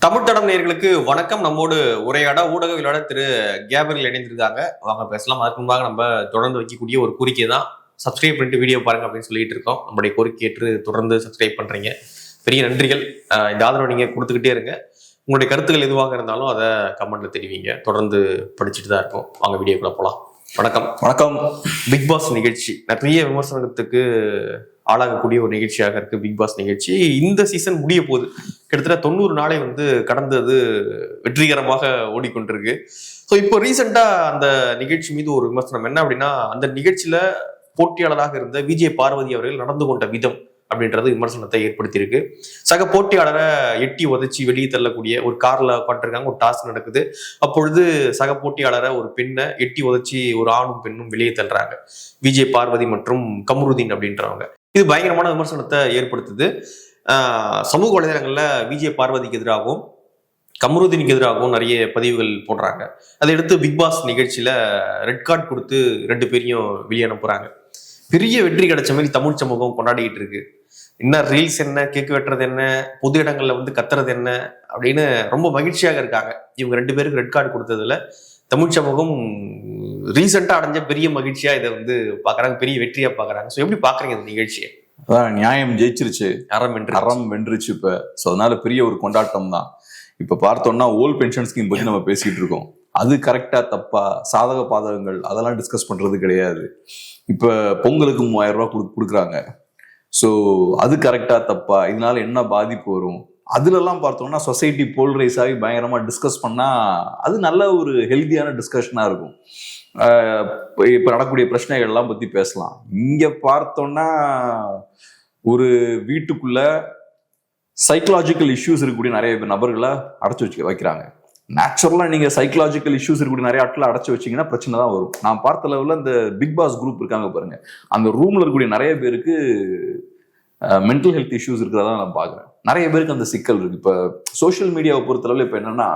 தமிழ் தடம் நேயர்களுக்கு வணக்கம். நம்மோடு உரையாட ஊடகவியலாளர் திரு கேப்ரியல் இணைந்திருக்காங்க. வாங்க பேசலாம். அதுக்கு முன்பாக நம்ம தொடர்ந்து வைக்கக்கூடிய ஒரு கோரிக்கை தான், சப்ஸ்கிரைப் பண்ணிட்டு வீடியோ பாருங்க அப்படின்னு சொல்லிட்டு இருக்கோம். நம்மளுடைய கோரிக்கை ஏற்று தொடர்ந்து சப்ஸ்கிரைப் பண்றீங்க, பெரிய நன்றிகள். இந்த ஆதரவு நீங்க கொடுத்துக்கிட்டே இருங்க. உங்களுடைய கருத்துக்கள் எதுவாக இருந்தாலும் அதை கமெண்ட்ல தெரிவிங்க. தொடர்ந்து படிச்சுட்டு தான் இருக்கோம். வாங்க வீடியோக்குள்ள போலாம். வணக்கம். வணக்கம். பிக் பாஸ் நிகழ்ச்சி நிறைய விமர்சனத்துக்கு ஆளாகக்கூடிய ஒரு நிகழ்ச்சியாக இருக்கு. பிக் பாஸ் நிகழ்ச்சி இந்த சீசன் முடிய போகுது. கிட்டத்தட்ட 90 நாளை கடந்தது வெற்றிகரமாக ஓடிக்கொண்டிருக்கு. ஸோ இப்போ ரீசெண்டா அந்த நிகழ்ச்சி மீது ஒரு விமர்சனம் என்ன அப்படின்னா, அந்த நிகழ்ச்சியில போட்டியாளராக இருந்த விஜய் பார்வதி அவர்கள் நடந்து கொண்ட விதம் அப்படின்றது விமர்சனத்தை ஏற்படுத்தியிருக்கு. சக போட்டியாளரை எட்டி உதச்சி வெளியே தள்ளக்கூடிய ஒரு கார்ல உட்காந்துருக்காங்க, ஒரு டாஸ்க் நடக்குது. அப்பொழுது சக போட்டியாளரை ஒரு பெண்ணை எட்டி உதச்சி ஒரு ஆணும் பெண்ணும் வெளியே தள்ளுறாங்க, விஜய் பார்வதி மற்றும் கமருதீன் அப்படின்றவங்க. இது பயங்கரமான விமர்சனத்தை ஏற்படுத்துது. சமூக வலைதளங்கள்ல விஜய் பார்வதிக்கு எதிராகவும் கமருதீனுக்கு எதிராகவும் நிறைய பதிவுகள் போடுறாங்க. அதை எடுத்து பிக் பாஸ் நிகழ்ச்சியில ரெட் கார்டு கொடுத்து 2 பேரையும் வெளியே அனுப்புறாங்க. பெரிய வெற்றி கிடைச்ச மாதிரி தமிழ் சமூகம் கொண்டாடிக்கிட்டு இருக்கு. என்ன ரீல்ஸ் என்ன, கேக்கு வெட்டுறது என்ன, பொது இடங்கள்ல கத்துறது என்ன அப்படின்னு ரொம்ப மகிழ்ச்சியாக இருக்காங்க. இவங்க 2 பேருக்கு ரெட் கார்டு கொடுத்ததுல தமிழ் சமூகம் ரீசெண்டா அடைஞ்ச பெரிய மகிழ்ச்சியா இதை பாக்குறாங்க, பெரிய வெற்றியா பாக்குறாங்க. ஸோ எப்படி பாக்குறீங்க இந்த நிகழ்ச்சியை? நியாயம் ஜெயிச்சிருச்சு, அறம் வென்றுச்சு இப்ப. ஸோ அதனால பெரிய ஒரு கொண்டாட்டம் தான். இப்ப பார்த்தோம்னா ஓல்ட் பென்ஷன் ஸ்கீம் பத்தி நம்ம பேசிட்டு இருக்கோம். அது கரெக்டா தப்பா, சாதக பாதகங்கள் அதெல்லாம் டிஸ்கஸ் பண்றது கிடையாது. இப்ப பொங்கலுக்கு 3000 ரூபாய் கொடுக்குறாங்க. ஸோ அது கரெக்டா தப்பா, இதனால என்ன பாதிப்பு வரும், அதுல எல்லாம் பார்த்தோம்னா சொசைட்டி போல்ரைஸ் ஆகி பயங்கரமா டிஸ்கஸ் பண்ணா அது நல்ல ஒரு ஹெல்தியான டிஸ்கஷனா இருக்கும். இப்ப நடக்கக்கூடிய பிரச்சனைகள் எல்லாம் பத்தி பேசலாம். இங்க பார்த்தோம்னா ஒரு வீட்டுக்குள்ள சைக்கலாஜிக்கல் இஷ்யூஸ் இருக்கக்கூடிய நிறைய நபர்களை அடைச்சு வைக்கிறாங்க. நேச்சுரலா நீங்க சைக்கலாஜிக்கல் இஷ்யூஸ் இருக்கக்கூடிய நிறைய ஆட்களை அடைச்சு வச்சீங்கன்னா பிரச்சனை தான் வரும். நான் பார்த்த லெவலில் இந்த பிக் பாஸ் குரூப் இருக்காங்க பாருங்க, அந்த ரூம்ல இருக்கக்கூடிய நிறைய பேருக்கு மென்டல் ஹெல்த் இஷ்யூஸ் இருக்கிறதா நான் பாக்குறேன். நிறைய பேருக்கு அந்த சிக்கல் இருக்கு. இப்ப சோசியல் மீடியாவை பொறுத்தளவில் இப்ப என்னன்னா,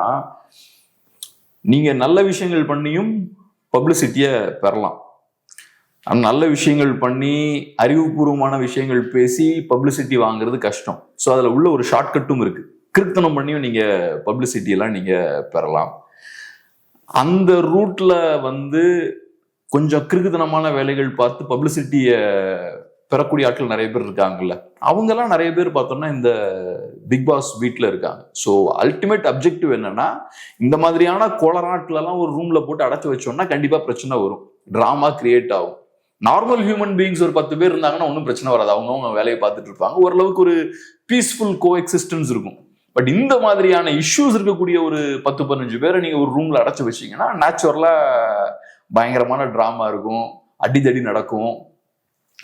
நீங்க நல்ல விஷயங்கள் பண்ணியும் பப்ளிசிட்டியை பெறலாம். நல்ல விஷயங்கள் பண்ணி அறிவுபூர்வமான விஷயங்கள் பேசி பப்ளிசிட்டி வாங்குறது கஷ்டம். ஸோ அதுல உள்ள ஒரு ஷார்ட்கட்டும் இருக்கு. கிருத்தனம் பண்ணியும் நீங்க பப்ளிசிட்டி எல்லாம் நீங்க பெறலாம். அந்த ரூட்ல கொஞ்சம் கிருத்தனமான வேலைகள் பார்த்து பப்ளிசிட்டிய பெறக்கூடிய ஆட்கள் நிறைய பேர் இருக்காங்கல்ல, அவங்க எல்லாம் நிறைய பேர் பார்த்தோம்னா இந்த பிக் பாஸ் வீட்ல இருக்காங்க. ஸோ அல்டிமேட் அப்ஜெக்டிவ் என்னன்னா, இந்த மாதிரியான கோளராட்கள் எல்லாம் ஒரு ரூம்ல போட்டு அடைச்சு வச்சோம்னா கண்டிப்பா பிரச்சனை வரும், டிராமா கிரியேட் ஆகும். நார்மல் ஹியூமன் பீயிங்ஸ் ஒரு 10 பேர் இருந்தாங்கன்னா ஒன்றும் பிரச்சனை வராது, அவங்க வேலையை பார்த்துட்டு இருப்பாங்க, ஓரளவுக்கு ஒரு பீஸ்ஃபுல் கோ எக்ஸிஸ்டன்ஸ் இருக்கும். பட் இந்த மாதிரியான இஷ்யூஸ் இருக்கக்கூடிய ஒரு 10-15 பேரை நீங்க ஒரு ரூம்ல அடைச்சு வச்சீங்கன்னா நேச்சுரலா பயங்கரமான டிராமா இருக்கும், அடிதடி நடக்கும்.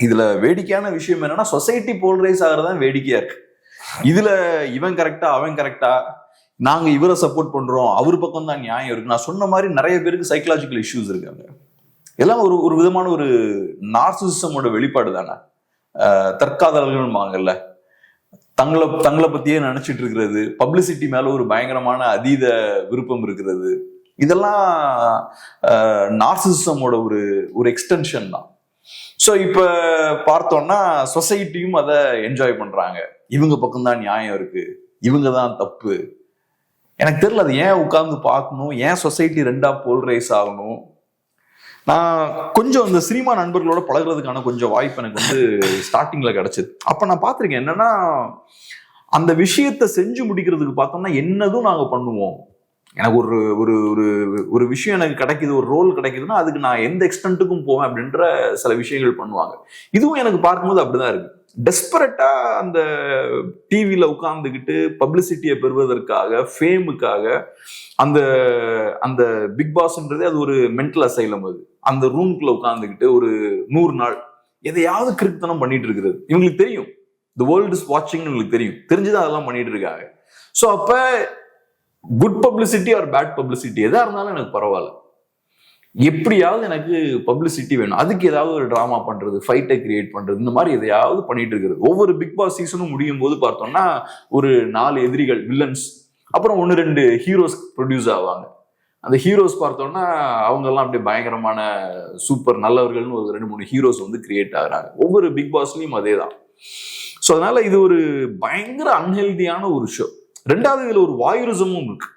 இதுல வேடிக்கையான விஷயம் என்னன்னா, சொசைட்டி போல்ரைஸ் ஆகிறதான் வேடிக்கையா இருக்கு. இதுல இவன் கரெக்டா அவன் கரெக்டா, நாங்க இவரை சப்போர்ட் பண்றோம், அவர் பக்கம் தான் நியாயம் இருக்கு. நான் சொன்ன மாதிரி நிறைய பேருக்கு சைக்கலாஜிக்கல் இஷ்யூஸ் இருக்காங்க. எல்லாம் ஒரு விதமான ஒரு நார்சிசமோட வெளிப்பாடு தானே. தற்காதலர்கள் வாங்கல்ல, தங்களை பத்தியே நினைச்சிட்டு இருக்கிறது, பப்ளிசிட்டி மேல ஒரு பயங்கரமான அதீத விருப்பம் இருக்கிறது, இதெல்லாம் நார்சிசமோட ஒரு எக்ஸ்டென்ஷன் தான். ஸோ இப்ப பார்த்தோம்னா சொசைட்டியும் அதை என்ஜாய் பண்றாங்க. இவங்க பக்கம்தான் நியாயம் இருக்கு, இவங்க தான் தப்பு. எனக்கு தெரியல அது ஏன் உட்கார்ந்து பார்க்கணும், ஏன் சொசைட்டி 2ஆ போல்ரைஸ் ஆகணும். நான் கொஞ்சம் இந்த சினிமா நண்பர்களோட பழகுறதுக்கான கொஞ்சம் வாய்ப்பு எனக்கு ஸ்டார்டிங்ல கிடைச்சது. அப்ப நான் பார்த்திருக்கேன் என்னன்னா, அந்த விஷயத்த செஞ்சு முடிக்கிறதுக்கு பார்த்தோம்னா என்னதும் நாங்க பண்ணுவோம். எனக்கு ஒரு விஷயம் எனக்கு கிடைக்குது, ஒரு ரோல் கிடைக்குதுன்னா அதுக்கு நான் எந்த எக்ஸ்டென்ட்டுக்கும் போவேன் அப்படின்ற சில விஷயங்கள் பண்ணுவாங்க. இதுவும் எனக்கு பார்க்கும்போது அப்படிதான் இருக்கு. டெஸ்பரட்டா அந்த டிவியில உட்கார்ந்துக்கிட்டு பப்ளிசிட்டியை பெறுவதற்காக, ஃபேமுக்காக அந்த அந்த பிக் பாஸ்ன்றதே அது ஒரு மென்டல் அசைலம். அது அந்த ரூம்குள்ள உட்கார்ந்துக்கிட்டு ஒரு 100 நாள் எதையாவது கிருத்தனம் பண்ணிட்டு இருக்கிறது இவங்களுக்கு தெரியும். தி வேர்ல்ட் இஸ் வாட்சிங்னு இவங்களுக்கு தெரியும், தெரிஞ்சுதான் அதெல்லாம் பண்ணிட்டு இருக்காங்க. ஸோ அப்ப good publicity or bad publicity எதா இருந்தாலும் எனக்கு பரவாயில்ல, எப்படியாவது எனக்கு பப்ளிசிட்டி வேணும். அதுக்கு ஏதாவது ஒரு டிராமா பண்றது, ஃபைட்டை கிரியேட் பண்றது, இந்த மாதிரி எதையாவது பண்ணிட்டு இருக்கிறது. ஒவ்வொரு பிக் பாஸ் சீசனும் முடியும் போது பார்த்தோம்னா ஒரு 4 எதிரிகள், வில்லன்ஸ், அப்புறம் 1-2 ஹீரோஸ் ப்ரொடியூஸ் ஆவாங்க. அந்த ஹீரோஸ் பார்த்தோம்னா அவங்க எல்லாம் அப்படியே பயங்கரமான சூப்பர் நல்லவர்கள்னு ஒரு 2-3 ஹீரோஸ் கிரியேட் ஆகுறாங்க. ஒவ்வொரு பிக் பாஸ்லயும் அதே தான். ஸோ அதனால இது ஒரு பயங்கர அன்ஹெல்தியான ஒரு ஷோ. ரெண்டாவது இதுல ஒரு வாயுரிசமும் இருக்கு.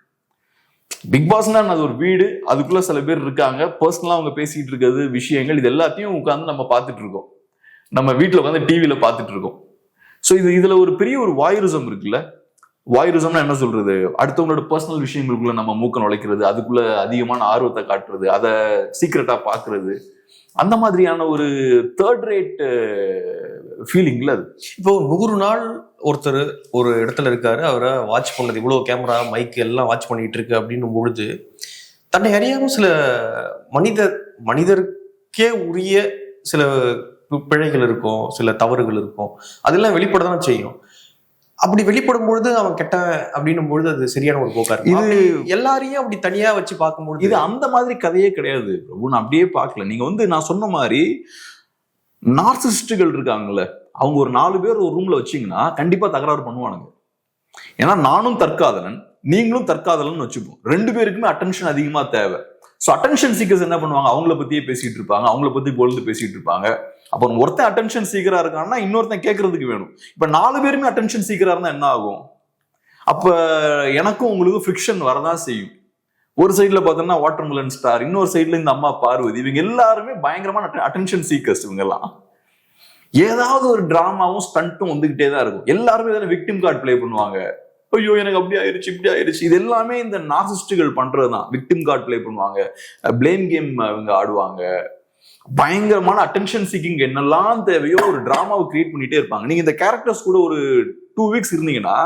பிக் பாஸ்னா அது ஒரு வீடு, அதுக்குள்ள சில பேர் இருக்காங்க, பர்சனலா அவங்க பேசிட்டு இருக்கிறது விஷயங்கள், இது எல்லாத்தையும் உட்காந்து நம்ம பார்த்துட்டு இருக்கோம், நம்ம வீட்டுல உட்காந்து டிவியில பார்த்துட்டு இருக்கோம். ஸோ இதுல ஒரு பெரிய ஒரு வாயுரிசம் இருக்குல்ல. வாயுரிசம்னா என்ன சொல்றது, அடுத்தவங்களோட பர்சனல் விஷயங்களுக்குள்ள நம்ம மூக்க நுழைக்கிறது, அதுக்குள்ள அதிகமான ஆர்வத்தை காட்டுறது, அதை சீக்கிரட்டா பாக்குறது, அந்த மாதிரியான ஒரு தேர்ட் ரேட் ஃபீலிங்ல அது. இப்போ 100 நாள் ஒருத்தர் ஒரு இடத்துல இருக்காரு, அவரை வாட்ச் பண்ணது இவ்வளவு கேமரா மைக் எல்லாம் வாட்ச் பண்ணிட்டு இருக்கு அப்படின்னும் பொழுது தன்னை அறியாம சில மனிதருக்கே உரிய சில பிழைகள் இருக்கும், சில தவறுகள் இருக்கும், அதெல்லாம் வெளிப்படதான் செய்யும். அப்படி வெளிப்படும் பொழுது அவன் கெட்டான் அப்படின்னும் பொழுது அது சரியான ஒரு போக்கா இருக்கு. இது எல்லாரையும் அப்படி தனியா வச்சு பார்க்கும்போது இது அந்த மாதிரி கதையே கிடையாது. நான் அப்படியே பார்க்கல. நீங்க நான் சொன்ன மாதிரி நார்சிஸ்டுகள் இருக்காங்கல்ல, அவங்க ஒரு 4 பேர் ஒரு ரூம்ல வச்சீங்கன்னா கண்டிப்பா தகராறு பண்ணுவானுங்க. ஏன்னா நானும் தற்காதலன், நீங்களும் தற்காதலன் வச்சுப்போம், 2 பேருக்குமே அட்டென்ஷன் அதிகமா தேவை. ஸோ அட்டென்ஷன் சீக்கர்ஸ் என்ன பண்ணுவாங்க, அவங்கள பத்தியே பேசிட்டு இருப்பாங்க, அவங்கள பத்தி பொழுது பேசிட்டு இருப்பாங்க. அப்போ ஒருத்தன் அட்டென்ஷன் சீக்கரா இருக்கான்னா இன்னொருத்தன் கேட்கறதுக்கு வேணும். இப்ப 4 பேருமே அட்டென்ஷன் சீக்கரா இருந்தா என்ன ஆகும், அப்ப எனக்கும் உங்களுக்கு ஃபிரிக்ஷன் வரதான் செய்யும். ஒரு சைட்ல பார்த்தோம்னா வாட்டர்மெலன் ஸ்டார், இன்னொரு சைட்ல இந்த அம்மா பார்வதி, இவங்க எல்லாருமே பயங்கரமான அட்டென்ஷன் சீக்கர்ஸ். இவங்க எல்லாம் ஏதாவது ஒரு டிராமாவும் ஸ்டண்ட்டும் வந்துகிட்டே தான் இருக்கும். எல்லாருமே இதில் விக்டிம் கார்டு பிளே பண்ணுவாங்க. ஐயோ எனக்கு அப்படி ஆயிடுச்சு இப்படி ஆயிடுச்சு, இது எல்லாமே இந்த நார்சிஸ்டுகள் பண்றதுதான். விக்டிம் கார்டு பிளே பண்ணுவாங்க, பிளேம் கேம் இவங்க ஆடுவாங்க, பயங்கரமான அட்டென்ஷன் சீக்கிங் என்னெல்லாம் தேவையோ ஒரு டிராமாவை கிரியேட் பண்ணிட்டே இருப்பாங்க. நீங்க இந்த கேரக்டர்ஸ் கூட ஒரு 2 வீக்ஸ் இருந்தீங்கன்னா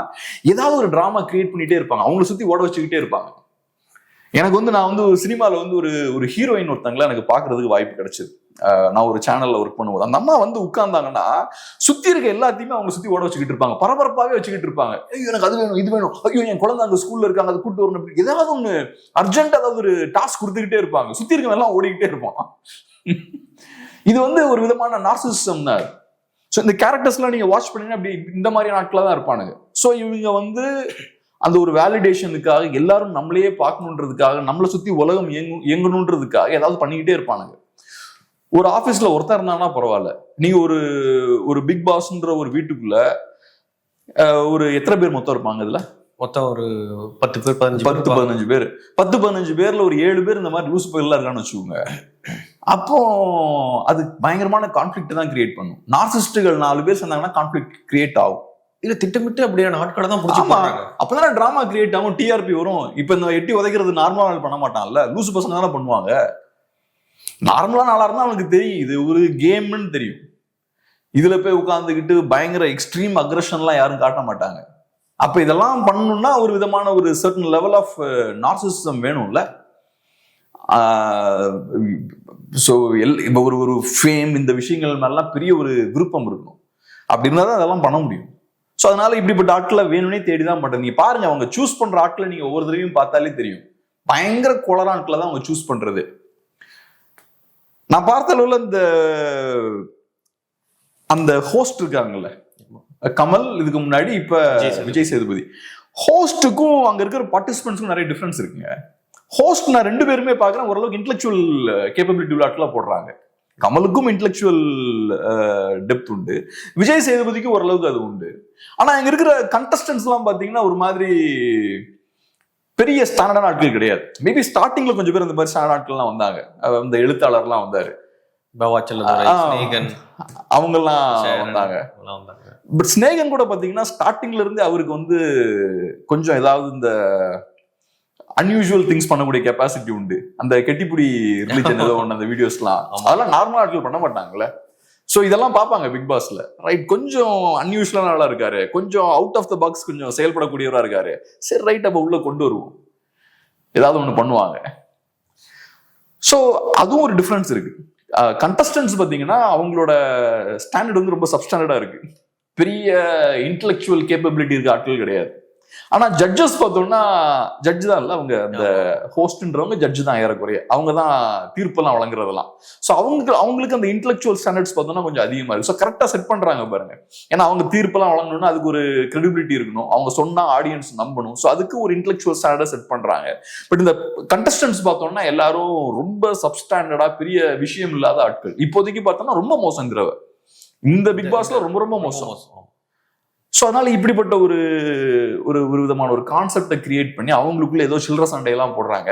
ஏதாவது ஒரு டிராமா கிரியேட் பண்ணிட்டே இருப்பாங்க, அவங்கள சுத்தி ஓட வச்சுக்கிட்டே இருப்பாங்க. எனக்கு நான் சினிமால ஒரு ஹீரோயின் ஒருத்தங்களா எனக்கு பாக்குறதுக்கு வாய்ப்பு கிடைச்சது. நான் ஒரு சேனல்ல ஒர்க் பண்ணும்போது அந்த அம்மா உட்கார்ந்தாங்கன்னா சுத்தி இருக்க எல்லாத்தையுமே அவங்க சுத்தி ஓட வச்சுக்கிட்டு இருப்பாங்க, பரபரப்பாவே வச்சுக்கிட்டு இருப்பாங்க. ஐயோ எனக்கு அது வேணும் இது வேணும், ஐயோ என் குழந்தை அங்க ஸ்கூல்ல இருக்காங்க அது கூட்டு வரணும், ஏதாவது ஒண்ணு அர்ஜென்ட் ஏதாவது ஒரு டாஸ்க் கொடுத்துக்கிட்டே இருப்பாங்க, சுத்தி இருக்க எல்லாம் ஓடிக்கிட்டே இருப்பான். இது ஒரு விதமான நார்சிசிசம் தான். ஸோ இந்த கேரக்டர்ஸ் எல்லாம் நீங்க வாட்ச் பண்ணீங்கன்னா அப்படி இந்த மாதிரி நாட்களா தான் இருப்பானுங்க. ஸோ இவங்க அந்த ஒரு வேலிடேஷனுக்காக, எல்லாரும் நம்மளையே பார்க்கணுன்றதுக்காக, நம்மளை சுத்தி உலகம் இயங்கணுன்றதுக்காக ஏதாவது பண்ணிக்கிட்டே இருப்பானுங்க. ஒரு ஆபீஸ்ல ஒருத்தர் இருந்தாங்கன்னா பரவாயில்ல, நீங்க ஒரு பிக் பாஸ்ன்ற ஒரு வீட்டுக்குள்ள ஒரு எத்தனை பேர் மொத்தம் இருப்பாங்க, இதுல மொத்தம் ஒரு 10 பேர் 15 பேர் 10-15 பேர்ல ஒரு 7 பேர் இந்த மாதிரி லூசு பேர்லாம் இருக்கான்னு வச்சுக்கோங்க. அப்போ அது பயங்கரமான கான்ஃபிளிக்ட் தான் கிரியேட் பண்ணும். நார்சிஸ்டுகள் 4 பேர் சேர்ந்தாங்கன்னா கான்ஃபிளிக்ட் கிரியேட் ஆகும். இல்ல திட்டமிட்டு அப்படியான ஆட்களை தான் பிடிச்சிருப்பாங்க. அப்பதானே டிராமா கிரியேட் ஆகும், டிஆர்பி வரும். இப்ப இந்த எட்டி உதைக்கிறது நார்மலா பண்ண மாட்டான்ல, லூசு பசங்க தானே பண்ணுவாங்க. நார்மலா நாளா இருந்தா அவனுக்கு தெரியும் இது ஒரு கேம்னு தெரியும். இதுல போய் உட்கார்ந்துக்கிட்டு பயங்கர எக்ஸ்ட்ரீம் அக்ரஷன்லாம் யாரும் காட்ட மாட்டாங்க. அப்ப இதெல்லாம் பண்ணணும்னா ஒரு விதமான ஒரு சர்டன் லெவல் ஆஃப் நார்சிசிசம் வேணும்ல. ஸோ இப்போ ஒரு ஃபேம் இந்த விஷயங்கள் மேலாம் பெரிய ஒரு விருப்பம் இருக்கணும். அப்படி இருந்தால் தான் அதெல்லாம் பண்ண முடியும். ஸோ அதனால இப்படிப்பட்ட ஆட்களை வேணும்னே தேடிதான் மாட்டேன். நீங்க பாருங்க, அவங்க சூஸ் பண்ற ஆட்களை நீங்க ஒவ்வொரு தடவையும் பார்த்தாலே தெரியும், பயங்கர கோளரான ஆட்களை தான் அவங்க சூஸ் பண்றது. நான் பார்த்த அளவுல அந்த ஹோஸ்ட் இருக்காங்கல்ல, கமல், இதுக்கு முன்னாடி இப்ப விஜய் சேதுபதி, ஹோஸ்டுக்கும் அங்க இருக்கிற பார்ட்டிசிபென்ட்ஸ்க்கும் நிறைய டிஃபரன்ஸ் இருக்குங்க. ஹோஸ்ட் நான் 2 பேருமே பாக்குறேன் ஓரளவுக்கு இன்டெலெக்சுவல் கேப்பபிலிட்டி விளையாட்டுலாம் போடுறாங்க. கமலுக்கும் இன்டெலெக்சுவல் டெப்த் உண்டு, விஜய் சேதுபதிக்கும் ஓரளவுக்கு அது உண்டு. ஆனா அங்க இருக்கிற கண்டஸ்டன்ஸ் எல்லாம் பாத்தீங்கன்னா ஒரு மாதிரி பெரிய ஸ்டாண்டர்டான ஆட்கள் கிடையாது. மேபி ஸ்டார்டிங்ல கொஞ்சம் பேர் இந்த மாதிரி ஸ்டாண்டர்ட் ஆட்கள்லாம் வந்தாங்க, அந்த எழுத்தாளர்லாம் வந்தாரு, அவங்கெல்லாம் வந்தாங்க. பட் ஸ்நேகன் கூட பாத்தீங்கன்னா ஸ்டார்டிங்ல இருந்து அவருக்கு கொஞ்சம் ஏதாவது இந்த அன்யூஷுவல் திங்ஸ் பண்ணக்கூடிய கெப்பாசிட்டி உண்டு. அந்த கெட்டிப்புடி ரிலிஜன் ஏதோ ஒன்று அந்த வீடியோஸ்லாம் அதெல்லாம் நார்மல் ஆட்கள் பண்ண மாட்டாங்கல்ல. ஸோ இதெல்லாம் பார்ப்பாங்க பிக் பாஸ்ல, ரைட், கொஞ்சம் அன்யூஷுவலான ஆளா இருக்காரு, கொஞ்சம் அவுட் ஆஃப் த பாக்ஸ் கொஞ்சம் செயல்படக்கூடியவரா இருக்காரு, சரி ரைட் அப்ப உள்ள கொண்டு வருவோம், ஏதாவது ஒண்ணு பண்ணுவாங்க. ஸோ அதுவும் ஒரு டிஃபரன்ஸ் இருக்கு. கண்டஸ்டன்ஸ் பாத்தீங்கன்னா அவங்களோட ஸ்டாண்டர்ட் ரொம்ப சப்ஸ்டாண்டர்டா இருக்கு, பெரிய இன்டெலெக்சுவல் கேப்பபிலிட்டி இருக்க ஆட்கள் கிடையாது. ஆனா ஜட்ஜஸ் பார்த்தோம்னா ஜட்ஜ் தான் இல்ல, அவங்க அந்த ஹோஸ்ட்ன்றவங்க ஜட்ஜ் தான் ஏறக்குறைய, அவங்க தான் தீர்ப்பெல்லாம் வழங்குறதெல்லாம். ஸோ அவங்களுக்கு அந்த இன்டெலெக்சுவல் ஸ்டாண்டர்ட்ஸ் பார்த்தோம்னா கொஞ்சம் அதிகமா இருக்கு. ஸோ கரெக்டா செட் பண்றாங்க பாருங்க. ஏன்னா அவங்க தீர்ப்பெல்லாம் வழங்கணும்னா அதுக்கு ஒரு கிரெடிபிலிட்டி இருக்கணும், அவங்க சொன்னா ஆடியன்ஸ் நம்பணும். ஸோ அதுக்கு ஒரு இன்டெலெக்சுவல் ஸ்டாண்டர்ட் செட் பண்றாங்க. பட் இந்த கண்டஸ்டன்ஸ் பார்த்தோம்னா எல்லாரும் ரொம்ப சப்ஸ்டாண்டர்டா பெரிய விஷயம் இல்லாத ஆட்கள். இப்போதைக்கு பார்த்தோம்னா ரொம்ப மோசம் இந்த பிக் பாஸ்ல ரொம்ப ரொம்ப மோசம். ஸோ அதனால இப்படிப்பட்ட ஒரு ஒரு ஒரு விதமான ஒரு கான்செப்டை கிரியேட் பண்ணி அவங்களுக்குள்ள ஏதோ சில்லற சண்டையெல்லாம் போடுறாங்க.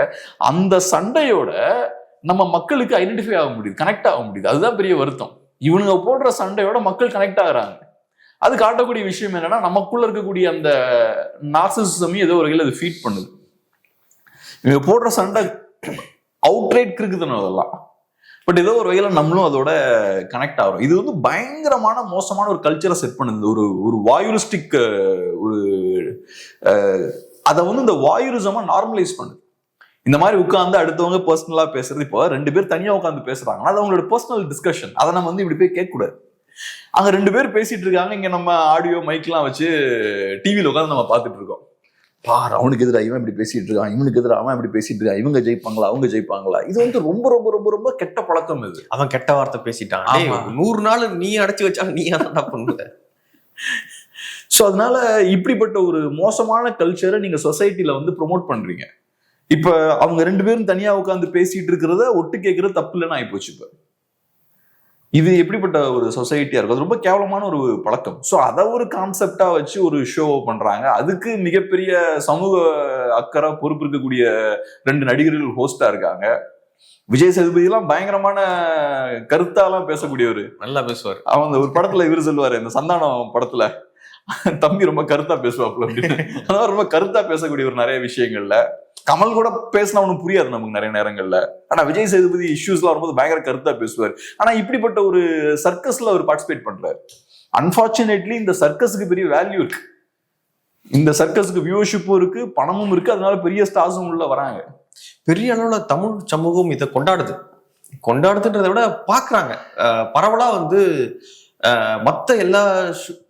அந்த சண்டையோட நம்ம மக்களுக்கு ஐடென்டிஃபை ஆக முடியுது, கனெக்ட் ஆக முடியுது. அதுதான் பெரிய வருத்தம். இவனுங்க போடுற சண்டையோட மக்கள் கனெக்ட் ஆகுறாங்க. அது காட்டக்கூடிய விஷயம் என்னன்னா, நமக்குள்ள இருக்கக்கூடிய அந்த நார்சிசமையும் ஏதோ ஒரு வகையில் அது ஃபீட் பண்ணுது. இவங்க போடுற சண்டை அவுட்ரைட் இருக்குதுன்னு அதெல்லாம், பட் ஏதோ ஒரு வகையில நம்மளும் அதோட கனெக்ட் ஆகிறோம். இது வந்து பயங்கரமான மோசமான ஒரு கல்ச்சரை செட் பண்ணுது. ஒரு வாயுரிஸ்டிக் ஒரு அதை வந்து இந்த வாயுரிசமா நார்மலைஸ் பண்ணுது. இந்த மாதிரி உட்காந்து அடுத்தவங்க பர்சனலா பேசுறது. இப்போ 2 பேர் தனியா உட்காந்து பேசுறாங்கன்னா அது அவங்களோட பர்சனல் டிஸ்கஷன். அதை நம்ம வந்து இப்படி போய் கேட்க கூடாது. அங்க 2 பேர் பேசிட்டு இருக்காங்க, இங்க நம்ம ஆடியோ மைக்லாம் வச்சு டிவியில உட்காந்து நம்ம பார்த்துட்டு இருக்கோம். பார், அவனுக்கு எதிராக இவன் இப்படி பேசிட்டு இருக்கான், இவனுக்கு எதிராக அவன் இப்படி பேசிட்டு இருக்கான், இவங்க ஜெயிப்பாங்களா அவங்க ஜெயிப்பாங்களா. இது வந்து ரொம்ப ரொம்ப ரொம்ப ரொம்ப கெட்ட பழக்கம். இது அவன் கெட்ட வார்த்தை பேசிட்டான், 100 நாள் நீ அடைச்சு வச்சாங்க, நீ என்ன பண்ணுவ. ஸோ அதனால இப்படிப்பட்ட ஒரு மோசமான கல்ச்சரை நீங்க சொசைட்டில வந்து ப்ரொமோட் பண்றீங்க. இப்ப அவங்க 2 பேரும் தனியா உட்காந்து பேசிட்டு இருக்கிறத ஒட்டு கேட்கறது தப்பு இல்லைன்னு ஆயிப்போச்சு. இப்ப இது எப்படிப்பட்ட ஒரு சொசைட்டியா இருக்கும், அது ரொம்ப கேவலமான ஒரு பழக்கம். ஸோ அதை ஒரு கான்செப்டா வச்சு ஒரு ஷோ பண்றாங்க. அதுக்கு மிகப்பெரிய சமூக அக்கறை பொறுப்பு இருக்கக்கூடிய 2 நடிகர்கள் ஹோஸ்டா இருக்காங்க. விஜய் சேதுபதி எல்லாம் பயங்கரமான கருத்தாலாம் பேசக்கூடியவர், நல்லா பேசுவார். அவன் ஒரு படத்துல இவர் சொல்லுவாரு, இந்த சந்தானம் படத்துல தம்பி ரொம்ப கருத்தா பேசுவாப்புல அப்படின்னு. அதான் ரொம்ப கருத்தா பேசக்கூடிய ஒரு நிறைய விஷயங்கள்ல. கமல் கூட பேசினா ஒன்னும் புரியாது நமக்கு நிறைய நேரங்கள்ல. ஆனா விஜய் சேதுபதி இஷ்யூஸ்லாம் வரும்போது பயங்கர கருத்தா பேசுவார். ஆனா இப்படிப்பட்ட ஒரு சர்க்கஸ்ல அவர் பார்ட்டிசிபேட் பண்றாரு. அன்பார்ச்சுனேட்லி இந்த சர்க்கஸுக்கு பெரிய வேல்யூ இருக்கு, இந்த சர்க்கஸுக்கு வியூவர்ஷிப்பும் இருக்கு, பணமும் இருக்கு. அதனால பெரிய ஸ்டார்ஸும் உள்ள வராங்க. பெரிய அளவுல தமிழ் சமூகம் இதை கொண்டாடுதுன்றதை விட பாக்குறாங்க. பரவலா வந்து மற்ற எல்லா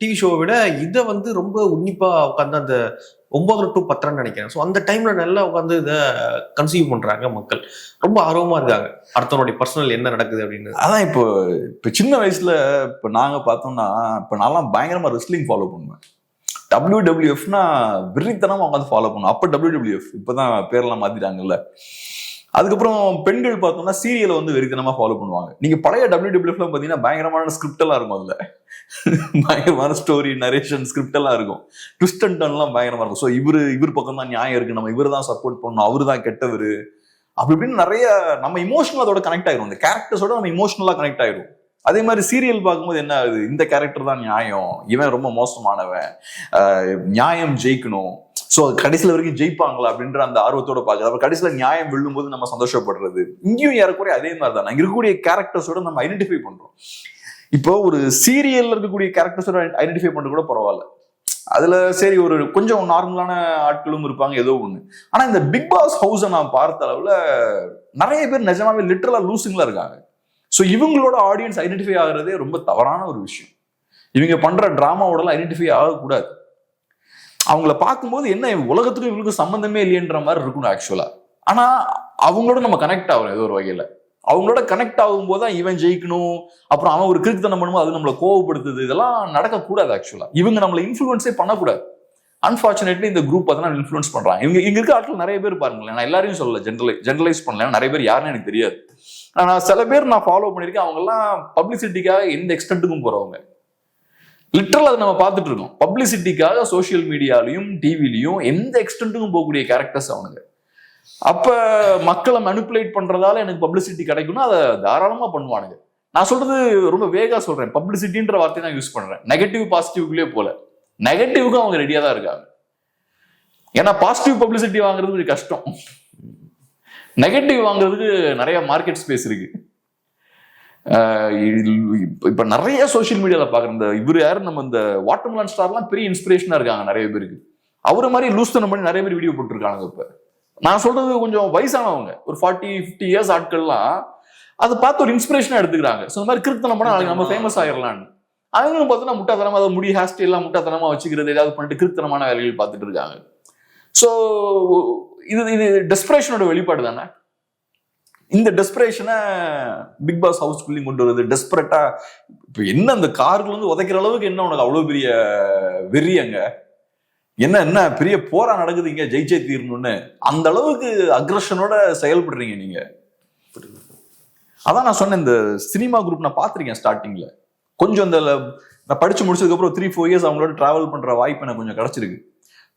டிவி ஷோவை விட இதை வந்து ரொம்ப உன்னிப்பா உட்காந்து அந்த 9 to 10 நினைக்கிறேன். ஸோ அந்த டைம்ல நல்லா உட்காந்து இதை கன்சியூம் பண்றாங்க மக்கள். ரொம்ப ஆர்வமா இருக்காங்க அடுத்தவனுடைய பர்சனல் என்ன நடக்குது அப்படின்னு. அதான் இப்போ சின்ன வயசுல இப்போ நாங்க பார்த்தோம்னா, இப்போ நான்லாம் பயங்கரமா ரெஸ்லிங் ஃபாலோ பண்ணுவேன். WWFனா விரித்தனமா உட்காந்து ஃபாலோ பண்ணுவோம். அப்போ WWF, இப்போதான் பேரெல்லாம் மாத்திட்டாங்கல்ல. அதுக்கப்புறம் பெண்கள் பார்த்தோம்னா சீரியலை வந்து வெறித்தனமா ஃபாலோ பண்ணுவாங்க. நீங்க பழைய WWFலாம் பார்த்தீங்கன்னா பயங்கரமான ஸ்கிரிப்ட் எல்லாம் இருக்கும். அதுல பயங்கரமான ஸ்டோரி நரேஷன் ஸ்கிரிப்ட் எல்லாம் இருக்கும். ட்விஸ்ட் அண்ட் டர்ன்லாம் பயங்கரமா இருக்கும். ஸோ இவர் பக்கம் தான் நியாயம் இருக்கு, நம்ம இவர் தான் சப்போர்ட் பண்ணணும், அவரு தான் கெட்டவர், அப்படி இப்படின்னு நிறைய நம்ம இமோஷனல் அதோட கனெக்ட் ஆயிரும். இந்த கேரக்டர்ஸோட நம்ம இமோஷனலா கனெக்ட் ஆயிரும். அதே மாதிரி சீரியல் பார்க்கும்போது என்ன ஆகுது, இந்த கேரக்டர் தான் நியாயம், இவன் ரொம்ப மோசமானவன், நியாயம் ஜெயிக்கணும், ஸோ கடைசியில் வரைக்கும் ஜெயிப்பாங்களா அப்படின்ற அந்த ஆர்வத்தோட பார்க்குறது. அப்புறம் கடைசியில் நியாயம் வெல்லும் போது நம்ம சந்தோஷப்படுறது. இங்கேயும் ஏறக்குறைய அதே மாதிரி தான். அங்கே இருக்கக்கூடிய கேரக்டர்ஸோட நம்ம ஐடென்டிஃபை பண்றோம். இப்போ ஒரு சீரியல்ல இருக்கக்கூடிய கேரக்டர்ஸோட ஐடென்டிஃபை பண்றது கூட பரவாயில்ல, அதுல சரி ஒரு கொஞ்சம் நார்மலான ஆட்களும் இருப்பாங்க, ஏதோ ஒண்ணு. ஆனா இந்த பிக் பாஸ் ஹவுஸை நான் பார்த்த அளவுல நிறைய பேர் நிஜமாவே லிட்டரலா லூசிங்களா இருக்காங்க. ஸோ இவங்களோட ஆடியன்ஸ் ஐடென்டிஃபை ஆகுறதே ரொம்ப தவறான ஒரு விஷயம். இவங்க பண்ற டிராமாவோடலாம் ஐடென்டிஃபை ஆகக்கூடாது. அவங்கள பார்க்கும்போது என்ன உலகத்துக்கும் இவங்களுக்கு சம்பந்தமே இல்லையன்ற மாதிரி இருக்கணும் ஆக்சுவலா. ஆனா அவங்களோட நம்ம கனெக்ட் ஆகிறோம் ஏதோ ஒரு வகையில. அவங்களோட கனெக்ட் ஆகும் போது தான் இவன் ஜெயிக்கணும், அப்புறம் அவன் ஒரு கிறுக்குத்தனம் பண்ணும்போது அது நம்மளை கோவப்படுத்துது. இதெல்லாம் நடக்கக்கூடாது ஆக்சுவலா. இவங்க நம்மளை இன்ஃபுளுன்ஸே பண்ணக்கூடாது. அன்பார்ச்சுனேட்லி இந்த குரூப் அதெல்லாம் இன்ஃபுளுன்ஸ் பண்றாங்க. இங்க இருக்க ஆட்கள் நிறைய பேர் பாருங்களேன், நான் எல்லாரையும் சொல்லல, ஜெனரலைஸ் பண்ணல, நிறைய பேர் யாருன்னு எனக்கு தெரியாது. ஆனா சில பேர் நான் ஃபாலோ பண்ணிருக்கேன். அவங்க எல்லாம் பப்ளிசிட்டிக்காக எந்த எக்ஸ்டென்ட்டுக்கும் போறவங்க. லிட்டரல் அதை நம்ம பார்த்துட்டு இருக்கோம். பப்ளிசிட்டிக்காக சோசியல் மீடியாலையும் டிவிலையும் எந்த எக்ஸ்டென்ட்டுக்கும் போகக்கூடிய கேரக்டர்ஸ் அவனுங்க. அப்ப மக்களை மனிப்புலேட் பண்றதால எனக்கு பப்ளிசிட்டி கிடைக்கும்னா அதை தாராளமா பண்ணுவானுங்க. நான் சொல்றது ரொம்ப வேகா சொல்றேன், பப்ளிசிட்டின்ற வார்த்தையை நான் யூஸ் பண்றேன். நெகட்டிவ் பாசிட்டிவ்க்குள்ளே போல, நெகட்டிவ்க்கும் அவங்க ரெடியா தான் இருக்காங்க. ஏன்னா பாசிட்டிவ் பப்ளிசிட்டி வாங்குறது கொஞ்சம் கஷ்டம், நெகட்டிவ் வாங்குறதுக்கு நிறைய மார்க்கெட் ஸ்பேஸ் இருக்கு. இப்ப நிறைய சோசியல் மீடியால பாக்குற இந்த இவர் யாரு, நம்ம இந்த வாட்டர்மெலன் ஸ்டார்லாம் பெரிய இன்ஸ்பிரேஷனா இருக்காங்க நிறைய பேருக்கு. அவரை மாதிரி லூஸ்தனம் பண்ணி நிறைய பேர் வீடியோ போட்டுருக்காங்க. இப்ப நான் சொல்றது கொஞ்சம் வயசானவங்க, ஒரு 40-50 இயர்ஸ் ஆட்கள்லாம் அதை பார்த்து ஒரு இன்ஸ்பிரேஷனா எடுத்துக்கிறாங்க. ஸோ இந்த மாதிரி கிறுத்தனம் பண்ணா நாளைக்கு நம்ம ஃபேமஸ் ஆயிடலான்னு. அவங்களும் பார்த்தோன்னா முட்டாத்தனமா அதை முடி ஹேர் ஸ்டைல் எல்லாம் முட்டாத்தனமா வச்சுக்கிறது, ஏதாவது பண்ணிட்டு கிறுத்தனமான வேலைகள் பார்த்துட்டு இருக்காங்க. ஸோ இது டெஸ்பரேஷனோட வெளிப்பாடு தானே. இந்த டெஸ்பரேஷனை பிக் பாஸ் ஹவுஸ்குள்ளேயும் கொண்டு வருது. டெஸ்பரேட்டா இப்ப என்ன அந்த கார்கள் வந்து உதைக்கிற அளவுக்கு என்ன உனக்கு அவ்வளவு பெரிய வெறி, அங்க என்ன பெரிய போரா நடக்குது, இங்க ஜெயிச்சே தீரணும்னு அந்த அளவுக்கு அக்ரஷனோட செயல்படுறீங்க நீங்க. அதான் நான் சொன்னேன், இந்த சினிமா குரூப் நான் பார்த்திருக்கேன் ஸ்டார்டிங்ல. கொஞ்சம் இந்த நான் படிச்சு முடிச்சதுக்கு அப்புறம் 3-4 இயர்ஸ் அவங்களோட டிராவல் பண்ற வாய்ப்பு எனக்கு கொஞ்சம் கிடைச்சிருக்கு.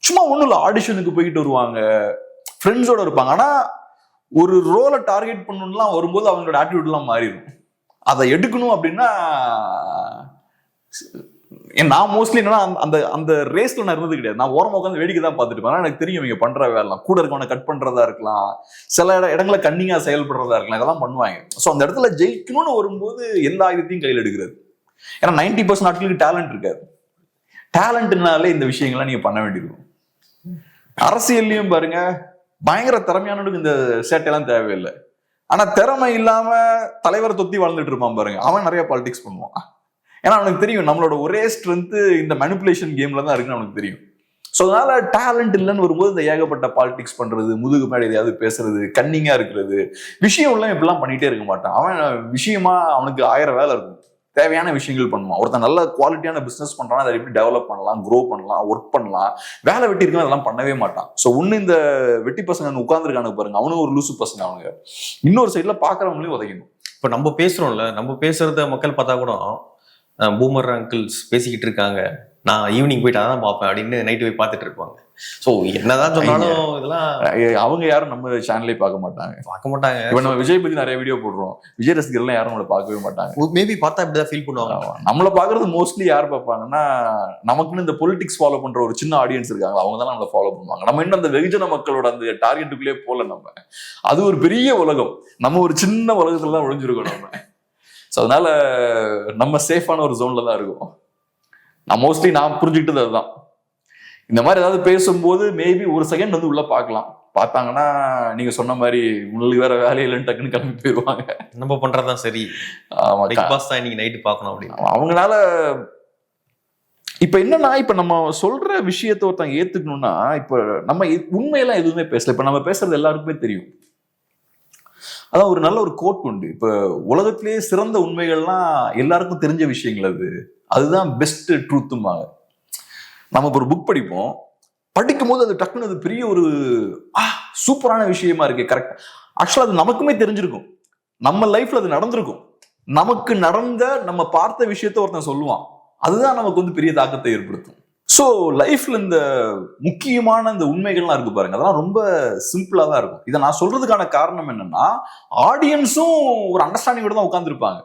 சும்மா ஒண்ணும் இல்லை, ஆடிஷனுக்கு போயிட்டு வருவாங்க, ஃப்ரெண்ட்ஸோட இருப்பாங்க. ஆனா ஒரு ரோலை டார்கெட் பண்ணணும்லாம் வரும்போது அவங்களோட ஆட்டிடியூட் எல்லாம் மாறிடும். அதை எடுக்கணும் அப்படின்னா நான் மோஸ்ட்லி என்னன்னா அந்த அந்த ரேஸ்ல நான் இருந்தது கிடையாது. நான் ஓரமாக உட்காந்து வேடிக்கை தான் பார்த்துட்டு இருப்பேன். எனக்கு தெரியும் இவங்க பண்ற வேலை, கூட இருக்கவனை கட் பண்றதா இருக்கலாம், சில இடங்களை கன்னிங்கா செயல்படுறதா இருக்கலாம், இதெல்லாம் பண்ணுவாங்க. ஸோ அந்த இடத்துல ஜெயிக்கணும்னு வரும்போது எல்லா ஆயுதத்தையும் கையில் எடுக்கிறது. ஏன்னா 90% நாட்களுக்கு டேலண்ட் இருக்காது. டேலண்ட்னாலே இந்த விஷயங்கள்லாம் நீங்க பண்ண வேண்டியிருக்கும். அரசியல்லையும் பாருங்க, பயங்கர திறமையானவனுக்கு இந்த சேட்டையெல்லாம் தேவையில்லை. ஆனா திறமை இல்லாம தலைவரை தொத்தி வாழ்ந்துட்டு இருப்பான் பாருங்க, அவன் நிறைய பாலிடிக்ஸ் பண்ணுவான். ஏன்னா அவனுக்கு தெரியும் நம்மளோட ஒரே ஸ்ட்ரென்த் இந்த மேனிபுலேஷன் கேம்ல தான் இருக்குன்னு அவனுக்கு தெரியும். ஸோ அதனால டேலண்ட் இல்லைன்னு வரும்போது இந்த ஏகப்பட்ட பாலிடிக்ஸ் பண்றது, முதுகு மேலே எதையாவது பேசுறது, கன்னிங்கா இருக்கிறது, விஷயம் எல்லாம் இப்படிலாம் பண்ணிட்டே இருக்க மாட்டான். அவன் விஷயமா அவனுக்கு 1000 வேலை இருக்கும், தேவையான விஷயங்கள் பண்ணுவான். ஒருத்தன் நல்ல குவாலிட்டியான பிசினஸ் பண்றான், அதை எப்படி டெவலப் பண்ணலாம், க்ரோ பண்ணலாம், ஒர்க் பண்ணலாம், வேலை வெட்டி இருக்கணும், அதெல்லாம் பண்ணவே மாட்டான். ஸோ ஒன்னு இந்த வெட்டி பசங்க உட்காந்துருக்கானு பாருங்க, அவனும் ஒரு லூசு பசங்க அவனுங்க. இன்னொரு சைட்ல பாக்குறவங்களையும் உதைக்கணும். இப்ப நம்ம பேசுறோம்ல, நம்ம பேசுறத மக்கள் பார்த்தா கூட பூமர் அங்கிள்ஸ் பேசிக்கிட்டு இருக்காங்க, நான் ஈவினிங் போயிட்டு அதான் பார்ப்பேன் அப்படின்னு நைட்டு போய் பார்த்துட்டு இருப்பாங்க. ஸோ என்னதான் சொன்னாலும் இதெல்லாம் அவங்க யாரும் நம்ம சேனலே பார்க்க மாட்டாங்க. இப்ப நம்ம விஜய் பத்தி நிறைய வீடியோ போடுறோம், விஜய் ரசிகர்லாம் யாரும் நம்மளை பார்க்கவே மாட்டாங்க. மேபி பார்த்தா இப்படிதான் ஃபீல் பண்ணுவாங்க. நம்மளை பாக்குறது மோஸ்ட்லி யார் பார்ப்பாங்கன்னா, நமக்குன்னு இந்த பொலிட்டிக்ஸ் ஃபாலோ பண்ற ஒரு சின்ன ஆடியன்ஸ் இருக்காங்க, அவங்க தான் நம்மளை ஃபாலோ பண்ணுவாங்க. நம்ம இன்னும் அந்த வெகுஜன மக்களோட அந்த டார்கெட்டுக்குள்ளே போல. நம்ம அது ஒரு பெரிய உலகம், நம்ம ஒரு சின்ன உலகத்துல தான் ஒழிஞ்சிருக்கோம் நம்ம. ஸோ அதனால நம்ம சேஃபான ஒரு ஜோன்ல தான் இருக்கும். மோஸ்ட்லி நான் புரிஞ்சுக்கிட்டது அதுதான். இந்த மாதிரி ஏதாவது பேசும்போது மேபி ஒரு செகண்ட் வந்து உள்ள பார்க்கலாம், பார்த்தாங்கன்னா நீங்க சொன்ன மாதிரி உங்களுக்கு வேற வேலை இல்லைன்னு டக்குன்னு கிளம்பி போயிடுவாங்க. நம்ம பண்றதுதான் சரி, பிக் பாஸ் தான் இன்னைக்கு நைட்டு பார்க்கணும் அப்படின்னு அவங்களால. இப்ப என்னன்னா, இப்ப நம்ம சொல்ற விஷயத்த ஒருத்தங்க ஏத்துக்கணும்னா, இப்ப நம்ம உண்மையெல்லாம் எதுவுமே பேசல. இப்ப நம்ம பேசுறது எல்லாருக்குமே தெரியும். அதான் ஒரு நல்ல ஒரு கோட் உண்டு, இப்ப உலகத்திலேயே சிறந்த உண்மைகள்லாம் எல்லாருக்கும் தெரிஞ்ச விஷயங்கள், அதுதான் பெஸ்ட் ட்ரூத்தும்பாங்க. நம்ம ஒரு புக் படிப்போம், படிக்கும் போது அது டக்குன்னு அது பெரிய ஒரு சூப்பரான விஷயமா இருக்கு, கரெக்ட். ஆக்சுவலா அது நமக்குமே தெரிஞ்சிருக்கும், நம்ம லைஃப்ல அது நடந்திருக்கும், நமக்கு நடந்த நம்ம பார்த்த விஷயத்த ஒருத்தன் சொல்லுவான், அதுதான் நமக்கு வந்து பெரிய தாக்கத்தை ஏற்படுத்தும். ஸோ லைஃப்ல இந்த முக்கியமான இந்த உண்மைகள்லாம் இருக்கு பாருங்க, அதெல்லாம் ரொம்ப சிம்பிளா தான் இருக்கும். இதை நான் சொல்றதுக்கான காரணம் என்னன்னா, ஆடியன்ஸும் ஒரு அண்டர்ஸ்டாண்டிங்கோட தான் உட்கார்ந்துருப்பாங்க.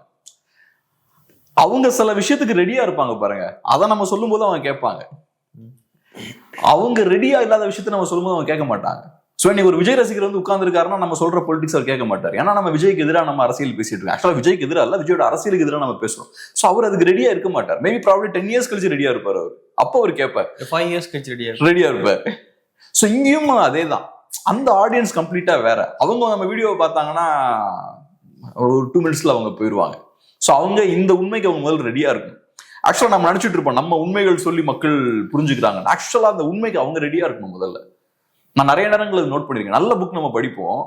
அவங்க சில விஷயத்துக்கு ரெடியா இருப்பாங்க பாருங்க, அதை நம்ம சொல்லும் போது அவங்க கேட்பாங்க. அவங்க ரெடியா இல்லாத விஷயத்த நம்ம சொல்லும் போது அவங்க கேட்க மாட்டாங்க. ஸோ இன்னைக்கு ஒரு விஜய் ரசிகர் வந்து உட்கார்ந்துருக்காருன்னா நம்ம சொல்ற பொலிட்டிக்ஸ் அவர் கேட்க மாட்டார். ஏன்னா நம்ம விஜய்க்கு எதிராக நம்ம அரசியல் பேசிட்டு இருக்கோம். ஆக்சுவலா விஜய்க்கு எதிராக இல்ல, விஜயோட அரசியலுக்கு எதிராக நம்ம பேசுறோம். ஸோ அவர் அதுக்கு ரெடியா இருக்க மாட்டார். மேபி ப்ராபப்லி 10 இயர்ஸ் கழிச்சு ரெடியா இருப்பார் அவர். அப்போ அவர் கேட்பார், 5 இயர்ஸ் கழிச்சு ரெடியா இருப்பார். ஸோ இங்கேயும் அதே தான், அந்த ஆடியன்ஸ் கம்ப்ளீட்டா வேற. அவங்க நம்ம வீடியோவை பார்த்தாங்கன்னா ஒரு 2 மினிட்ஸ்ல அவங்க போயிடுவாங்க. ஸோ அவங்க இந்த உண்மைக்கு அவங்க முதல்ல ரெடியா இருக்கும். ஆக்சுவலா நம்ம நினைச்சிட்டு இருப்போம் நம்ம உண்மைகள் சொல்லி மக்கள் புரிஞ்சுக்கிறாங்க. ஆக்சுவலா அந்த உண்மைக்கு அவங்க ரெடியா இருக்கணும் முதல்ல. நான் நிறைய நேரங்கள் நோட் பண்ணிருக்கேன். நல்ல புக் நம்ம படிப்போம்,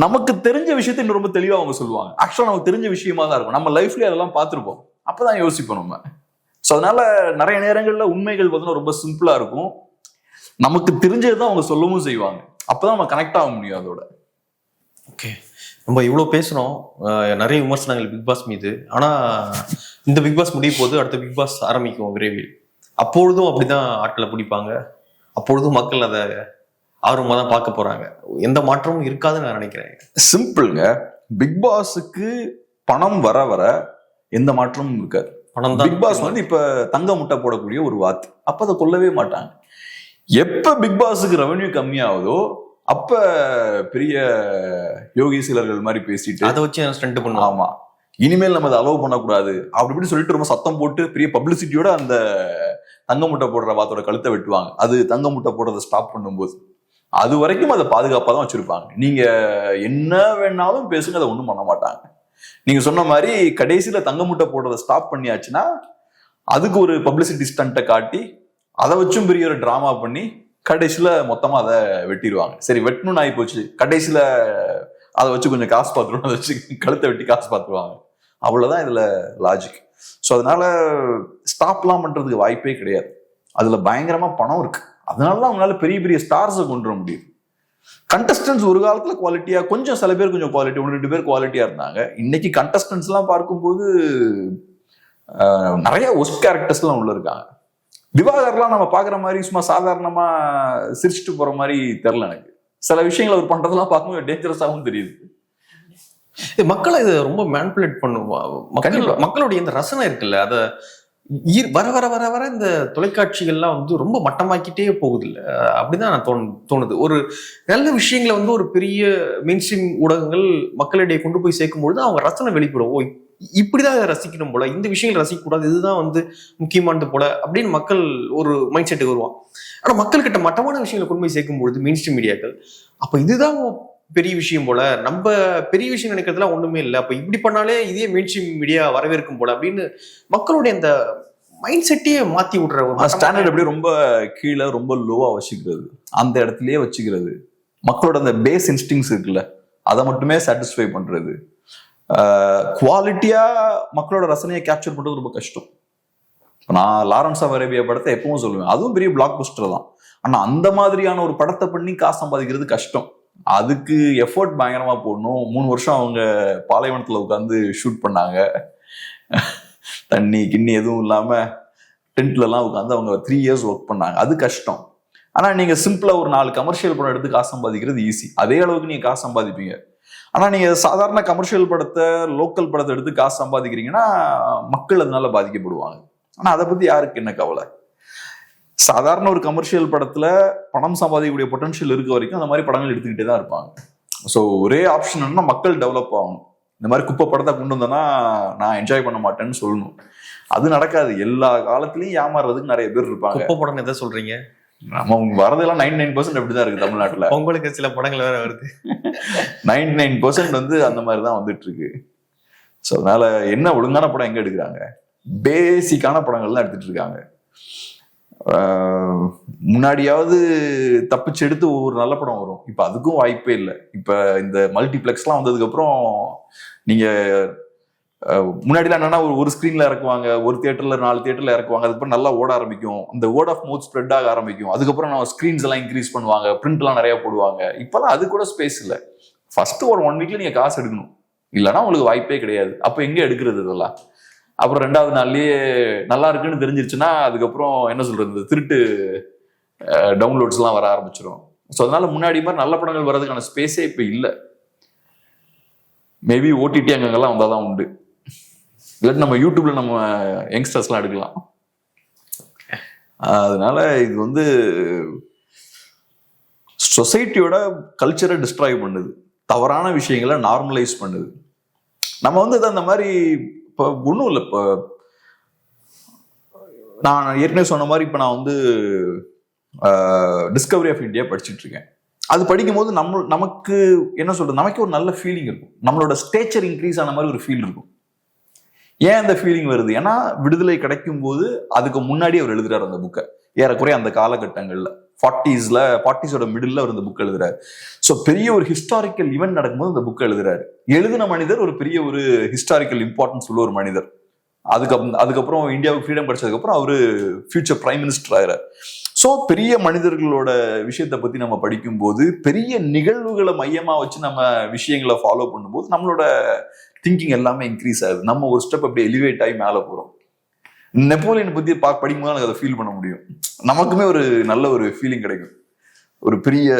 நமக்கு தெரிஞ்ச விஷயத்தை இன்னும் ரொம்ப தெளிவா அவங்க சொல்லுவாங்க. ஆக்சுவலா நமக்கு தெரிஞ்ச விஷயமா தான் இருக்கும், நம்ம லைஃப்லயே அதெல்லாம் பார்த்துருப்போம், அப்பதான் யோசிப்போம் நம்ம. ஸோ அதனால நிறைய நேரங்கள்ல உண்மைகள் பார்த்தீங்கன்னா ரொம்ப சிம்பிளா இருக்கும், நமக்கு தெரிஞ்சதுதான் அவங்க சொல்லவும் செய்வாங்க, அப்பதான் நம்ம கனெக்ட் ஆக முடியும் அதோட. ஓகே, நம்ம இவ்வளோ பேசுகிறோம், நிறைய விமர்சனங்கள் பிக் பாஸ் மீது. ஆனால் இந்த பிக் பாஸ் முடிய போது அடுத்த பிக் பாஸ் ஆரம்பிக்கும் விரைவில். அப்பொழுதும் அப்படிதான் ஆட்களை பிடிப்பாங்க, அப்பொழுதும் மக்கள் அதை ஆர்வமாக தான் பார்க்க போறாங்க. எந்த மாற்றமும் இருக்காதுன்னு நான் நினைக்கிறேன். சிம்பிள்ங்க, பிக் பாஸுக்கு பணம் வர வர எந்த மாற்றமும் இருக்காது. பணம் தான். பிக் பாஸ் வந்து இப்ப தங்க முட்டை போடக்கூடிய ஒரு வாத்து, அப்ப அதை கொல்லவே மாட்டாங்க. எப்ப பிக் பாஸுக்கு ரெவன்யூ கம்மியாகுதோ அப்ப பெரிய யோகி சிலர்கள் மாதிரி பேசிட்டு அதை வச்சு ஸ்டண்ட் பண்ணுவோம். ஆமா, இனிமேல் நம்ம அதை அலோவ் பண்ணக்கூடாது அப்படி இப்படி சொல்லிட்டு ரொம்ப சத்தம் போட்டு பெரிய பப்ளிசிட்டியோட அந்த தங்க முட்டை போடுற வாத்தோட கழுத்தை வெட்டுவாங்க. அது தங்க முட்டை போடுறதை ஸ்டாப் பண்ணும்போது அது வரைக்கும் அதை பாதுகாப்பா தான் வச்சிருப்பாங்க. நீங்க என்ன வேணாலும் பேசுங்க, அதை ஒண்ணும் பண்ண மாட்டாங்க. நீங்க சொன்ன மாதிரி கடைசியில தங்க முட்டை போடுறதை ஸ்டாப் பண்ணியாச்சுன்னா அதுக்கு ஒரு பப்ளிசிட்டி ஸ்டண்ட்டை காட்டி அதை வச்சும் பெரிய ஒரு டிராமா பண்ணி கடைசியில மொத்தமா அதை வெட்டிடுவாங்க. சரி, வெட்டணும்னு ஆகி போச்சு, கடைசியில அதை வச்சு கொஞ்சம் காசு பார்த்துருவோம், அதை வச்சு கழுத்தை வெட்டி காசு பார்த்துருவாங்க. அவ்வளவுதான் இதுல லாஜிக். ஸோ அதனால ஸ்டாப்லாம் பண்றதுக்கு வாய்ப்பே கிடையாது. அதுல பயங்கரமா பணம் இருக்கு, அதனாலதான் அவங்களால பெரிய பெரிய ஸ்டார்ஸை கொண்டு வர முடியுது. கண்டஸ்டன்ஸ் ஒரு காலத்துல குவாலிட்டியா, கொஞ்சம் சில பேர் கொஞ்சம் குவாலிட்டி, 1-2 பேர் குவாலிட்டியா இருந்தாங்க. இன்னைக்கு கண்டஸ்டன்ஸ் எல்லாம் பார்க்கும்போது நிறைய ஒஸ்ட் கேரக்டர்ஸ்லாம் உள்ள இருக்காங்க. திவாகர்லாம் நம்ம பாக்குற மாதிரி சும்மா சாதாரணமா சிரிச்சுட்டு போற மாதிரி தெரியல எனக்கு. சில விஷயங்கள் அவர் பண்றதெல்லாம் பார்க்கும்போது டேஞ்சரஸாகவும் தெரியுது. மக்களை இது ரொம்ப மேனிபுலேட் பண்ணுவா. மக்களுடைய இந்த ரசனை இருக்குல்ல, அதை வர வர வர வர இந்த தொலைக்காட்சிகள்லாம் வந்து ரொம்ப மட்டமாக்கிட்டே போகுது இல்ல, அப்படிதான் நான் தோணுது. ஒரு நல்ல விஷயங்களை வந்து ஒரு பெரிய மெயின் ஸ்ட்ரீம் ஊடகங்கள் மக்களிடையே கொண்டு போய் சேர்க்கும் பொழுது அவங்க ரசனை வெளிப்படும். ஓ, இப்படிதான் ரசிக்கணும் போல, இந்த விஷயங்கள் ரசிக்க கூடாது, இதுதான் வந்து முக்கியமானது போல அப்படின்னு மக்கள் ஒரு மைண்ட் செட்டுக்கு வருவான். ஆனா மக்கள் கிட்ட மட்டமான விஷயங்களை கொண்டு போய் சேர்க்கும் பொழுது மெயின் ஸ்ட்ரீம் மீடியாக்கள் அப்ப இதுதான் பெரிய விஷயம் போல, நம்ம பெரிய விஷயம் நினைக்கிறதுலாம் ஒண்ணுமே இல்லை, அப்ப இப்படி பண்ணாலே இதே மெயின் ஸ்ட்ரீம் மீடியா வரவேற்கும் போல அப்படின்னு மக்களுடைய அந்த மைண்ட் செட்டையே மாத்தி விடுற ஒரு ஸ்டாண்டர்ட் அப்படியே ரொம்ப கீழே ரொம்ப லோவா வச்சுக்கிறது, அந்த இடத்துலயே வச்சுக்கிறது, மக்களோட அந்த பேஸ் இன்ஸ்டிங்ஸ் இருக்குல்ல அதை மட்டுமே சாட்டிஸ்ஃபை பண்றது, குவாலிட்டியா மக்களோட ரசனையை கேப்சர் பண்றது ரொம்ப கஷ்டம். நான் லாரன்ஸ் ஆஃப் அரேபியா படத்தை எப்பவும் சொல்லுவேன், அதுவும் பெரிய பிளாக் பஸ்டர் தான். ஆனா அந்த மாதிரியான ஒரு படத்தை பண்ணி காசு சம்பாதிக்கிறது கஷ்டம். அதுக்கு எஃபோர்ட் பயங்கரமா போடணும். 3 வருஷம் அவங்க பாலைவனத்துல உட்காந்து ஷூட் பண்ணாங்க, தண்ணி கிண்ணி எதுவும் இல்லாம டென்ட்ல எல்லாம் உட்காந்து அவங்க 3 இயர்ஸ் ஒர்க் பண்ணாங்க. அது கஷ்டம். ஆனா நீங்க சிம்பிளா ஒரு 4 கமர்ஷியல் படம் எடுத்து காசு சம்பாதிக்கிறது ஈஸி, அதே அளவுக்கு நீங்க காசு சம்பாதிப்பீங்க. ஆனா நீங்க சாதாரண கமர்ஷியல் படத்தை லோக்கல் படத்தை எடுத்து காசு சம்பாதிக்கிறீங்கன்னா மக்கள் அதனால பாதிக்கப்படுவாங்க. ஆனா அதை பத்தி யாருக்கு என்ன கவலை? சாதாரண ஒரு கமர்ஷியல் படத்துல பணம் சம்பாதிக்கக்கூடிய பொட்டன்ஷியல் இருக்க வரைக்கும் அந்த மாதிரி படங்கள் எடுத்துக்கிட்டே தான் இருப்பாங்க. ஸோ ஒரே ஆப்ஷன் என்னன்னா மக்கள் டெவலப் ஆகணும். இந்த மாதிரி குப்பை படத்தை கொண்டு வந்தோன்னா நான் என்ஜாய் பண்ண மாட்டேன்னு சொல்லணும். அது நடக்காது. எல்லா காலத்திலயும் ஏமாறுறதுக்கு நிறைய பேர் இருப்பாங்க. குப்பை படம் எதை சொல்றீங்க? நம்ம வரதெல்லாம் 99% அப்படிதான் இருக்கு தமிழ்நாட்டுல. உங்களுக்கு சில படங்கள் வேற வருது. 99% வந்து அந்த மாதிரிதான் வந்துட்டு இருக்கு. ஸோ அதனால என்ன ஒழுங்கான படம் எங்க எடுக்கிறாங்க? பேசிக்கான படங்கள் தான் எடுத்துட்டு இருக்காங்க. முன்னாடியாவது தப்பிச்சு எடுத்து ஒரு நல்ல படம் வரும். இப்ப அதுக்கும் வாய்ப்பே இல்லை. இப்ப இந்த மல்டிபிளெக்ஸ்லாம் வந்ததுக்கு அப்புறம் நீங்க முன்னாடிலாம் என்னன்னா ஒரு ஸ்கிரீன்ல இறக்குவாங்க, ஒரு தியேட்டர்ல 4 தியேட்டர்ல இறக்குவாங்க, அதுக்கப்புறம் நல்லா ஓட ஆரம்பிக்கும், அந்த வேர்ட் ஆஃப் மவுத் ஸ்ப்ரெட் ஆக ஆரம்பிக்கும். அதுக்கப்புறம் நம்ம ஸ்கிரீன்ஸ் எல்லாம் இன்க்ரீஸ் பண்ணுவாங்க, பிரிண்ட் எல்லாம் நிறைய போடுவாங்க. இப்பெல்லாம் அது கூட ஸ்பேஸ் இல்லை. ஃபர்ஸ்ட் ஒரு 1 வீக்ல நீங்க காசு எடுக்கணும், இல்லைன்னா உங்களுக்கு வாய்ப்பே கிடையாது. அப்ப எங்க எடுக்கிறது இதெல்லாம்? அப்புறம் 2வது நாள்லயே நல்லா இருக்குன்னு தெரிஞ்சிருச்சுன்னா அதுக்கப்புறம் என்ன சொல்றது, திருட்டு டவுன்லோட்ஸ் எல்லாம் வர ஆரம்பிச்சிடும். ஸோ அதனால முன்னாடி மாதிரி நல்ல படங்கள் வர்றதுக்கான ஸ்பேஸே இப்ப இல்லை. மேபி ஓடிடி அங்கங்கெல்லாம் வந்தாதான் உண்டு, இல்லாட்டி நம்ம யூடியூப்ல நம்ம யங்ஸ்டர்ஸ்லாம் எடுக்கலாம். அதனால இது வந்து சொசைட்டியோட கல்ச்சரை டிஸ்ட்ராய் பண்ணுது, தவறான விஷயங்களை நார்மலைஸ் பண்ணுது. நம்ம வந்து அந்த மாதிரி இப்போ ஒன்றும் இல்லை. இப்போ நான் ஏற்கனவே சொன்ன மாதிரி இப்போ நான் வந்து டிஸ்கவரி ஆஃப் இந்தியா படிச்சுட்டு இருக்கேன். அது படிக்கும் போது நமக்கு என்ன சொல்றது, நமக்கு ஒரு நல்ல ஃபீலிங் இருக்கும். நம்மளோட ஸ்டேச்சர் இன்க்ரீஸ் ஆன மாதிரி ஒரு ஃபீல் இருக்கும். ஏன் அந்த ஃபீலிங் வருது? ஏன்னா விடுதலை கிடைக்கும் போது அதுக்கு முன்னாடி அவர் எழுதுறாரு அந்த புக்கை. ஏறக்குறைய அந்த காலகட்டங்கள்ல 40ஸோட மிடில் அவர் இந்த புக் எழுதுறாரு. ஸோ பெரிய ஒரு ஹிஸ்டாரிக்கல் ஈவென்ட் நடக்கும்போது இந்த புக் எழுதுறாரு. எழுதின மனிதர் ஒரு பெரிய ஒரு ஹிஸ்டாரிக்கல் இம்பார்ட்டன்ஸ் உள்ள ஒரு மனிதர். அதுக்கப்புறம் இந்தியாவுக்கு ஃப்ரீடம் கிடைச்சதுக்கு அப்புறம் அவரு ஃபியூச்சர் பிரைம் மினிஸ்டர் ஆகிறார். ஸோ பெரிய மனிதர்களோட விஷயத்தை பத்தி நம்ம படிக்கும்போது, பெரிய நிகழ்வுகளை மையமா வச்சு நம்ம விஷயங்களை ஃபாலோ பண்ணும்போது நம்மளோட திங்கிங் எல்லாமே இன்க்ரீஸ் ஆகுது. நம்ம ஒரு ஸ்டெப் அப்படியே எலிவேட் ஆகி மேலே போறோம். நெப்போலியன் பத்தி படிக்கும்போது எனக்கு அதை ஃபீல் பண்ண முடியும். நமக்குமே ஒரு நல்ல ஒரு ஃபீலிங் கிடைக்கும். ஒரு பெரிய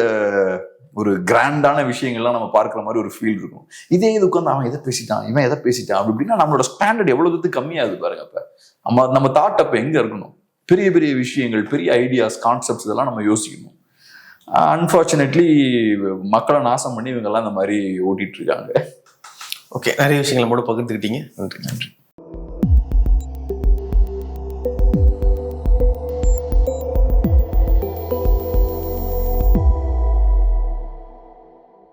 ஒரு கிராண்டான விஷயங்கள்லாம் நம்ம பார்க்குற மாதிரி ஒரு ஃபீல் இருக்கும். இதே இது உட்காந்து அவன் எதை பேசிட்டான், இவன் எதை பேசிட்டான் அப்படின்னா நம்மளோட ஸ்டாண்டர்ட் எவ்வளவு கம்மியாகுது பாருங்க. அப்ப நம்ம தாட் அப்ப எங்க இருக்கணும்? பெரிய பெரிய விஷயங்கள், பெரிய ஐடியாஸ், கான்செப்ட்ஸ் இதெல்லாம் நம்ம யோசிக்கணும். அன்பார்ச்சுனேட்லி மக்களை நாசம் பண்ணி இவங்கெல்லாம் இந்த மாதிரி ஓட்டிட்டு இருக்காங்க. ஓகே, நிறைய விஷயங்களை கூட பகிர்ந்துக்கிட்டீங்க. நன்றி.